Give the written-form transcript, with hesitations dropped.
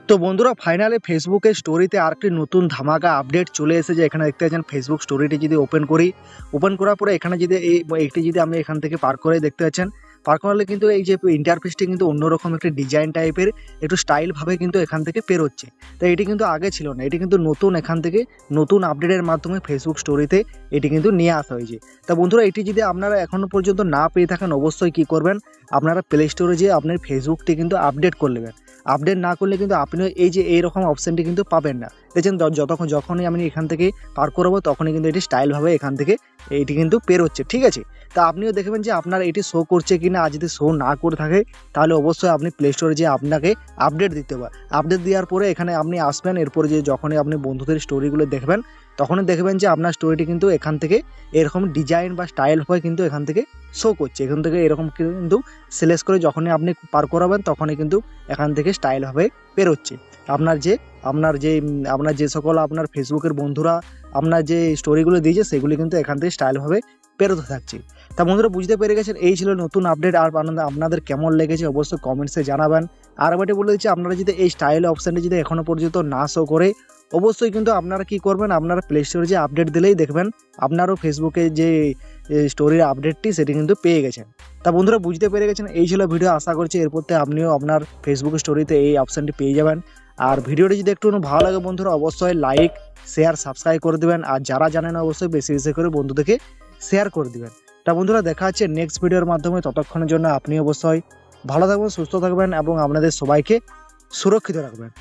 তো বন্ধুরা ফাইনালি ফেসবুকের স্টোরিতে আরেকটি নতুন ধামাকা আপডেট চলে এসেছে। এখানে দেখতে পাচ্ছেন ফেসবুক স্টোরিটি যদি ওপেন করার পরে এখানে যদি একটি যদি আমি এখান থেকে পার করে দেখতে পাচ্ছেন, পার করলে কিন্তু এই যে ইন্টারফেসটি কিন্তু অন্যরকম একটি ডিজাইন টাইপের একটু স্টাইল ভাবে কিন্তু এখান থেকে পেরোচ্ছে। তো এটি কিন্তু আগে ছিল না, এটি কিন্তু নতুন এখান থেকে নতুন আপডেটের মাধ্যমে ফেসবুক স্টোরিতে এটি কিন্তু নিয়ে আসা হয়েছে। তা বন্ধুরা এটি যদি আপনারা এখনো পর্যন্ত না পেয়ে থাকেন অবশ্যই কি করবেন, আপনারা প্লে স্টোরে যেয়ে আপনার ফেসবুকটি কিন্তু আপডেট করে নেবেন। আপডেট না করলে কিন্তু আপনিও এই যে এইরকম অপশানটি কিন্তু পাবেন না। দেখছেন যখনই আমি এখান থেকে পার করবো তখনই কিন্তু এটি স্টাইলভাবে এখান থেকে এটি কিন্তু পেরোচ্ছে, ঠিক আছে। তা আপনিও দেখবেন যে আপনার এটি শো করছে কিনা, আর যদি শো না করে থাকে তাহলে অবশ্যই আপনি প্লে স্টোরে যেয়ে আপনাকে আপডেট দিতে হবে। আপডেট দেওয়ার পরে এখানে আপনি আসবেন, এরপরে যে যখনই আপনি বন্ধুদের স্টোরিগুলো দেখবেন তখনই দেখবেন যে আপনার স্টোরিটি কিন্তু এখান থেকে এরকম ডিজাইন বা স্টাইল হয়ে কিন্তু এখান থেকে শো করছে। এখান থেকে এরকম কিন্তু সিলেক্ট করে যখনই আপনি পার করাবেন তখনই কিন্তু এখান থেকে স্টাইলভাবে বেরোচ্ছে। আপনার যে সকল আপনার ফেসবুকের বন্ধুরা আপনার যে স্টোরিগুলো দিয়েছে সেগুলি কিন্তু এখান থেকে স্টাইলভাবে বেরোতে থাকছে। তা বন্ধুরা বুঝতে পেরে গেছেন, এই ছিল নতুন আপডেট। আর আপনাদের কেমন লেগেছে অবশ্যই কমেন্টসে জানাবেন। আর এবারে বলে দিচ্ছি, আপনারা যদি এই স্টাইল অপশানটি যদি এখনও পর্যন্ত না শো করে অবশ্যই কিন্তু আপনারা কি করবেন, আপনারা প্লে স্টোরে যে আপডেট দিলেই দেখবেন আপনারও ফেসবুকে যে স্টোরির আপডেটটি সেটি কিন্তু পেয়ে গেছেন। তা বন্ধুরা বুঝতে পেরে গেছেন, এই ছিল ভিডিও। আশা করছি এরপর থেকে আপনিও আপনার ফেসবুক স্টোরিতে এই অপশানটি পেয়ে যাবেন। আর ভিডিওটি যদি একটু ভালো লাগে বন্ধুরা অবশ্যই লাইক শেয়ার সাবস্ক্রাইব করে দেবেন। আর যারা জানেন না অবশ্যই বেশি বেশি করে বন্ধুদেরকে শেয়ার করে দিবেন। তা বন্ধুরা দেখা হচ্ছে নেক্সট ভিডিওর মাধ্যমে। ততক্ষণের জন্য আপনি অবশ্যই ভালো থাকবেন, সুস্থ থাকবেন এবং আপনাদের সবাইকে সুরক্ষিত রাখবেন।